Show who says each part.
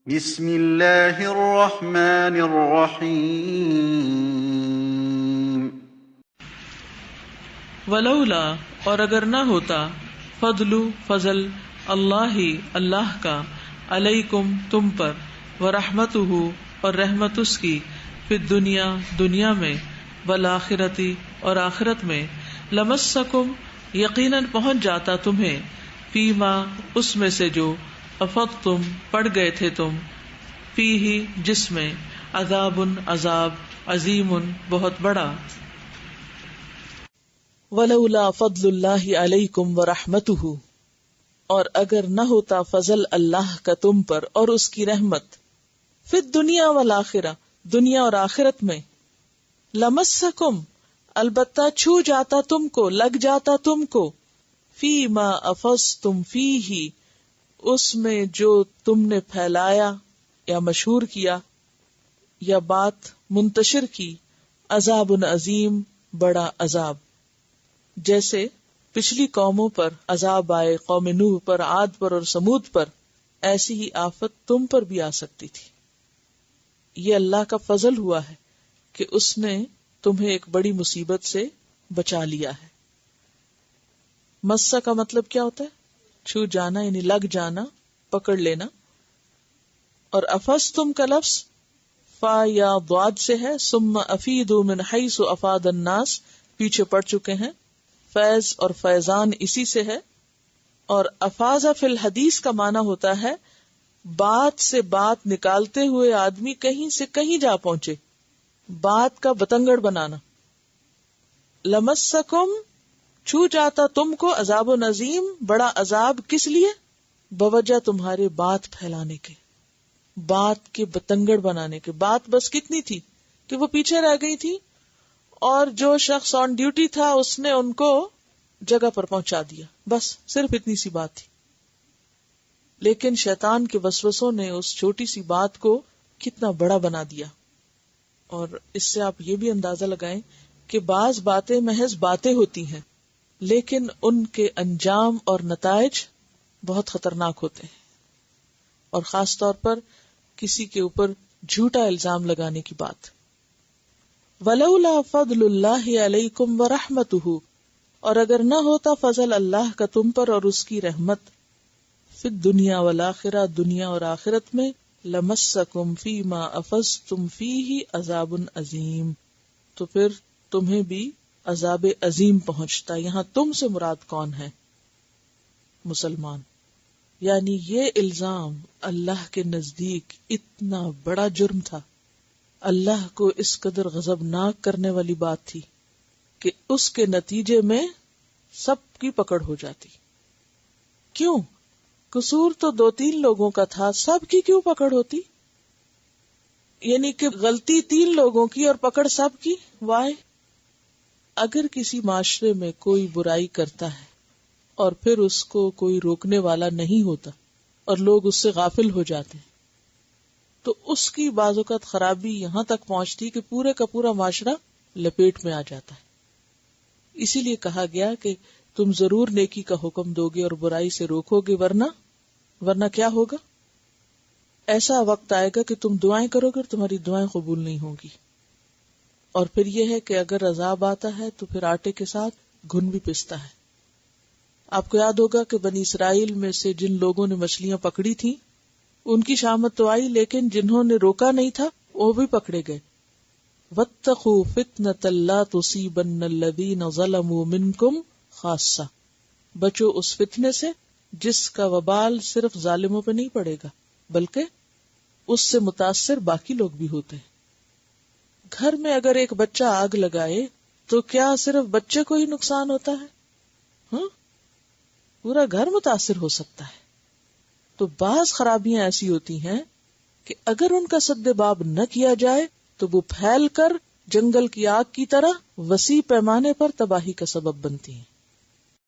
Speaker 1: بسم اللہ الرحمن الرحیم.
Speaker 2: ولولا، اور اگر نہ ہوتا، فضل اللہ اللہ کا، علیکم تم پر، ورحمتہ اور رحمت اس کی، فی الدنیا دنیا میں، والآخرۃ اور آخرت میں، لمسکم یقیناً پہنچ جاتا تمہیں، فیما اس میں سے جو، افضتم پڑ گئے تھے تم، فیہ جس میں، عذاب عذاب، عظیم بہت بڑا. ولولا فضل اللہ علیکم ورحمتہ، اور اگر نہ ہوتا فضل اللہ کا تم پر اور اس کی رحمت، فی الدنیا والآخرہ دنیا اور آخرت میں، لمسکم البتہ چھو جاتا تم کو، لگ جاتا تم کو، فیما افضتم فیہ اس میں جو تم نے پھیلایا یا مشہور کیا یا بات منتشر کی، عذاب عظیم بڑا عذاب. جیسے پچھلی قوموں پر عذاب آئے، قوم نوح پر، عاد پر اور سمود پر، ایسی ہی آفت تم پر بھی آ سکتی تھی. یہ اللہ کا فضل ہوا ہے کہ اس نے تمہیں ایک بڑی مصیبت سے بچا لیا ہے. مسا کا مطلب کیا ہوتا ہے؟ چھو جانا، یعنی لگ جانا، پکڑ لینا. اور افضتم کا لفظ فا یا ضاد سے ہے، ثم افیدوا من حیث افاد الناس پیچھے پڑ چکے ہیں. فیض اور فیضان اسی سے ہے. اور افاظ فی الحدیث کا معنی ہوتا ہے بات سے بات نکالتے ہوئے آدمی کہیں سے کہیں جا پہنچے، بات کا بتنگڑ بنانا. لمسکم چھو جاتا تم کو، عذاب عظیم بڑا عذاب، کس لیے؟ بوجہ تمہارے بات پھیلانے کے، بات کے بتنگڑ بنانے کے. بات بس کتنی تھی کہ وہ پیچھے رہ گئی تھی اور جو شخص آن ڈیوٹی تھا اس نے ان کو جگہ پر پہنچا دیا، بس صرف اتنی سی بات تھی. لیکن شیطان کے وسوسوں نے اس چھوٹی سی بات کو کتنا بڑا بنا دیا. اور اس سے آپ یہ بھی اندازہ لگائیں کہ بعض باتیں محض باتیں ہوتی ہیں لیکن ان کے انجام اور نتائج بہت خطرناک ہوتے ہیں. اور خاص طور پر کسی کے اوپر جھوٹا الزام لگانے کی بات. ولولا فضل اللہ علیکم ورحمتہ، اور اگر نہ ہوتا فضل اللہ کا تم پر اور اس کی رحمت، فی الدنیا والآخرہ دنیا اور آخرت میں، لمسکم فیما افضتم فیہ عذاب عظیم تو پھر تمہیں بھی عذاب عظیم پہنچتا. یہاں تم سے مراد کون ہے؟ مسلمان. یعنی یہ الزام اللہ کے نزدیک اتنا بڑا جرم تھا، اللہ کو اس قدر غضبناک کرنے والی بات تھی کہ اس کے نتیجے میں سب کی پکڑ ہو جاتی. کیوں؟ قصور تو 2-3 لوگوں کا تھا، سب کی کیوں پکڑ ہوتی؟ یعنی کہ غلطی 3 لوگوں کی اور پکڑ سب کی. وائے؟ اگر کسی معاشرے میں کوئی برائی کرتا ہے اور پھر اس کو کوئی روکنے والا نہیں ہوتا اور لوگ اس سے غافل ہو جاتے ہیں تو اس کی بعض اوقات خرابی یہاں تک پہنچتی کہ پورے کا پورا معاشرہ لپیٹ میں آ جاتا ہے. اسی لیے کہا گیا کہ تم ضرور نیکی کا حکم دو گے اور برائی سے روکو گے، ورنہ کیا ہوگا؟ ایسا وقت آئے گا کہ تم دعائیں کرو گے اور تمہاری دعائیں قبول نہیں ہوں گی. اور پھر یہ ہے کہ اگر عذاب آتا ہے تو پھر آٹے کے ساتھ گھن بھی پستا ہے. آپ کو یاد ہوگا کہ بنی اسرائیل میں سے جن لوگوں نے مچھلیاں پکڑی تھیں ان کی شامت تو آئی، لیکن جنہوں نے روکا نہیں تھا وہ بھی پکڑے گئے. واتقوا فتنة لا تصيبن الذين ظلموا منكم خاصة، بچو اس فتنے سے جس کا وبال صرف ظالموں پہ نہیں پڑے گا بلکہ اس سے متاثر باقی لوگ بھی ہوتے ہیں. گھر میں اگر ایک بچہ آگ لگائے تو کیا صرف بچے کو ہی نقصان ہوتا ہے؟ پورا گھر متاثر ہو سکتا ہے. تو بعض خرابیاں ایسی ہوتی ہیں کہ اگر ان کا سد باب نہ کیا جائے تو وہ پھیل کر جنگل کی آگ کی طرح وسیع پیمانے پر تباہی کا سبب بنتی ہیں.